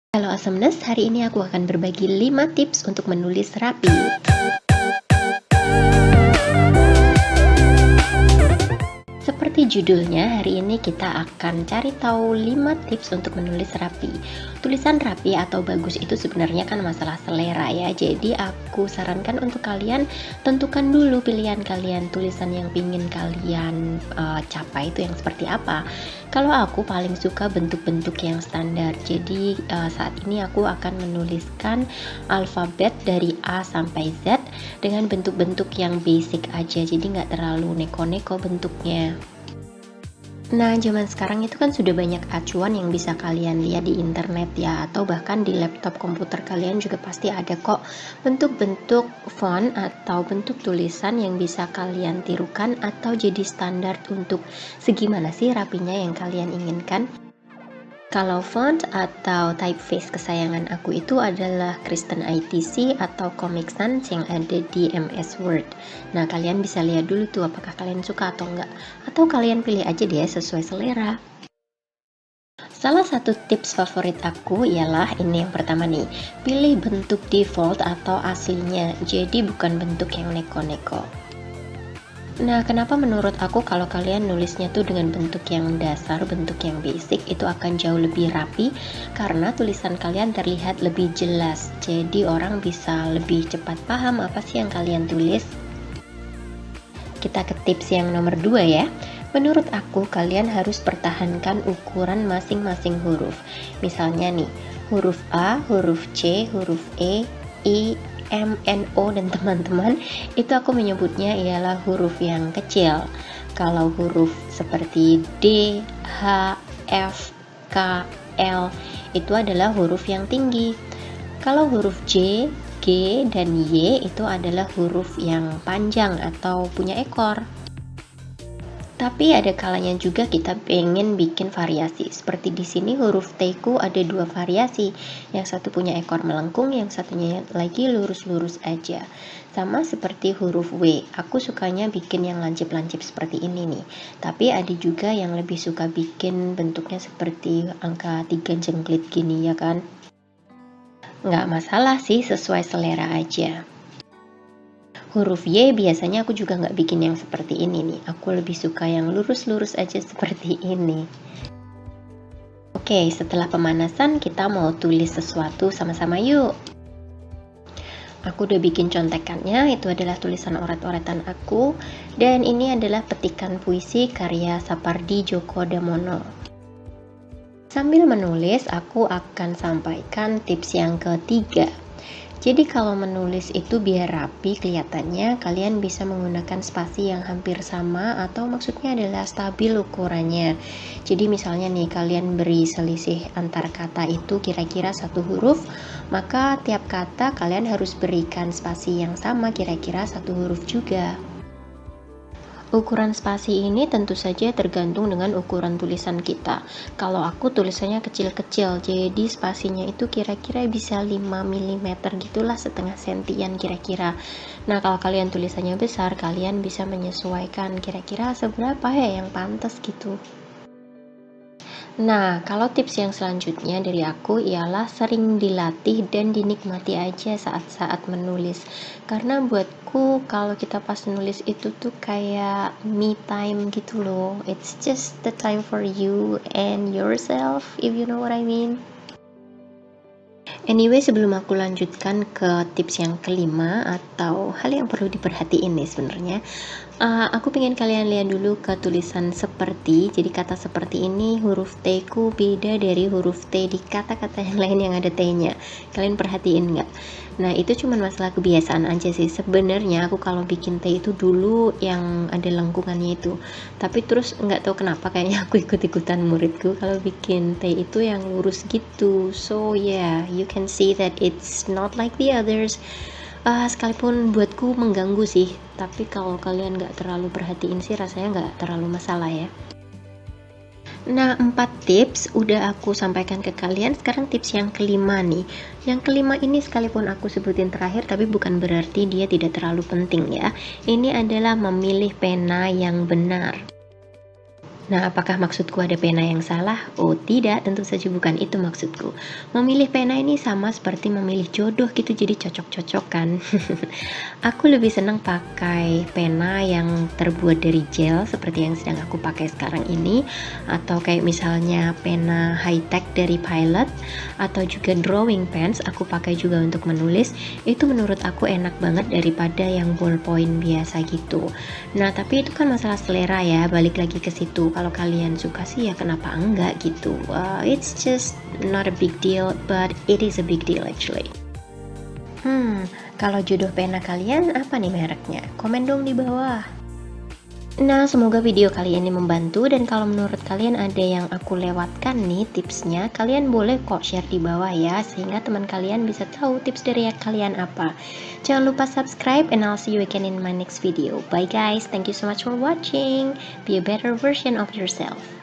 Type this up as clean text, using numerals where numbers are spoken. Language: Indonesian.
Halo Awesomeness, hari ini aku akan berbagi 5 tips untuk menulis rapi. Seperti judulnya, hari ini kita akan cari tahu 5 tips untuk menulis rapi. Tulisan rapi atau bagus itu sebenarnya kan masalah selera ya. Jadi aku sarankan untuk kalian tentukan dulu pilihan kalian, tulisan yang pingin kalian capai itu yang seperti apa. Kalau aku paling suka bentuk-bentuk yang standar. Jadi saat ini aku akan menuliskan alfabet dari A sampai Z dengan bentuk-bentuk yang basic aja. Jadi nggak terlalu neko-neko bentuknya. Nah, zaman sekarang itu kan sudah banyak acuan yang bisa kalian lihat di internet ya, atau bahkan di laptop komputer kalian juga pasti ada kok bentuk-bentuk font atau bentuk tulisan yang bisa kalian tirukan atau jadi standar untuk segimana sih rapinya yang kalian inginkan. Kalau font atau typeface kesayangan aku itu adalah Kristen ITC atau Comic Sans yang ada di MS Word. Nah, kalian bisa lihat dulu tuh apakah kalian suka atau enggak. Atau kalian pilih aja deh sesuai selera. Salah satu tips favorit aku ialah ini yang pertama nih. Pilih bentuk default atau aslinya. Jadi bukan bentuk yang neko-neko. Nah, kenapa menurut aku kalau kalian nulisnya tuh dengan bentuk yang dasar, bentuk yang basic, itu akan jauh lebih rapi karena tulisan kalian terlihat lebih jelas. Jadi orang bisa lebih cepat paham apa sih yang kalian tulis. Kita ke tips yang nomor 2 ya. Menurut aku kalian harus pertahankan ukuran masing-masing huruf. Misalnya nih, huruf A, huruf C, huruf E, I, M, N, O, dan teman-teman itu aku menyebutnya ialah huruf yang kecil. Kalau huruf seperti D, H, F, K, L itu adalah huruf yang tinggi. Kalau huruf J, G, dan Y itu adalah huruf yang panjang atau punya ekor. Tapi ada kalanya juga kita pengen bikin variasi. Seperti di sini huruf T ku ada 2 variasi. Yang satu punya ekor melengkung, yang satunya lagi lurus-lurus aja. Sama seperti huruf W. Aku sukanya bikin yang lancip-lancip seperti ini nih. Tapi ada juga yang lebih suka bikin bentuknya seperti angka 3 jengklit gini ya kan. Nggak masalah sih, sesuai selera aja. Huruf Y biasanya aku juga nggak bikin yang seperti ini nih. Aku lebih suka yang lurus-lurus aja seperti ini. Oke, setelah pemanasan kita mau tulis sesuatu sama-sama yuk. Aku udah bikin contekannya, itu adalah tulisan oret-oretan aku. Dan ini adalah petikan puisi karya Sapardi Djoko Damono. Sambil menulis, aku akan sampaikan tips yang ketiga. Jadi kalau menulis itu biar rapi kelihatannya, kalian bisa menggunakan spasi yang hampir sama atau maksudnya adalah stabil ukurannya. Jadi misalnya nih kalian beri selisih antar kata itu kira-kira 1 huruf, maka tiap kata kalian harus berikan spasi yang sama kira-kira 1 huruf juga. Ukuran spasi ini tentu saja tergantung dengan ukuran tulisan kita. Kalau aku tulisannya kecil-kecil, jadi spasinya itu kira-kira bisa 5 mm gitulah, setengah sentian kira-kira. Nah, kalau kalian tulisannya besar, kalian bisa menyesuaikan kira-kira seberapa ya yang pantas gitu. Nah, kalau tips yang selanjutnya dari aku ialah sering dilatih dan dinikmati aja saat-saat menulis. Karena buatku kalau kita pas nulis itu tuh kayak me time gitu loh. It's just the time for you and yourself, if you know what I mean. Anyway, sebelum aku lanjutkan ke tips yang kelima atau hal yang perlu diperhatiin nih sebenarnya, aku pengen kalian lihat dulu ke tulisan seperti. Jadi kata seperti ini huruf T ku beda dari huruf T di kata-kata yang lain yang ada T-nya. Kalian perhatiin nggak? Nah, itu cuma masalah kebiasaan aja sih. Sebenarnya aku kalau bikin T itu dulu yang ada lengkungannya itu. Tapi terus nggak tahu kenapa kayaknya aku ikut-ikutan muridku kalau bikin T itu yang lurus gitu. So yeah, you can see that it's not like the others. Sekalipun buatku mengganggu sih, tapi kalau kalian nggak terlalu perhatiin sih rasanya nggak terlalu masalah ya. Nah, 4 tips udah aku sampaikan ke kalian. Sekarang tips yang kelima nih. Yang kelima ini sekalipun aku sebutin terakhir, tapi bukan berarti dia tidak terlalu penting ya. Ini adalah memilih pena yang benar. Nah, apakah maksudku ada pena yang salah? Oh tidak, tentu saja bukan itu maksudku. Memilih pena ini sama seperti memilih jodoh gitu, jadi cocok-cocokan. Aku lebih senang pakai pena yang terbuat dari gel seperti yang sedang aku pakai sekarang ini, atau kayak misalnya pena high tech dari Pilot, atau juga drawing pens aku pakai juga untuk menulis. Itu menurut aku enak banget daripada yang ballpoint biasa gitu. Nah, tapi itu kan masalah selera ya, balik lagi ke situ. Kalau kalian suka sih ya kenapa enggak gitu. It's just not a big deal, but it is a big deal actually. Kalau jodoh pena kalian apa nih mereknya? Komen dong di bawah. Nah, semoga video kali ini membantu, dan kalau menurut kalian ada yang aku lewatkan nih tipsnya, kalian boleh kok share di bawah ya, sehingga teman kalian bisa tahu tips dari kalian apa. Jangan lupa subscribe, and I'll see you again in my next video. Bye guys, thank you so much for watching. Be a better version of yourself.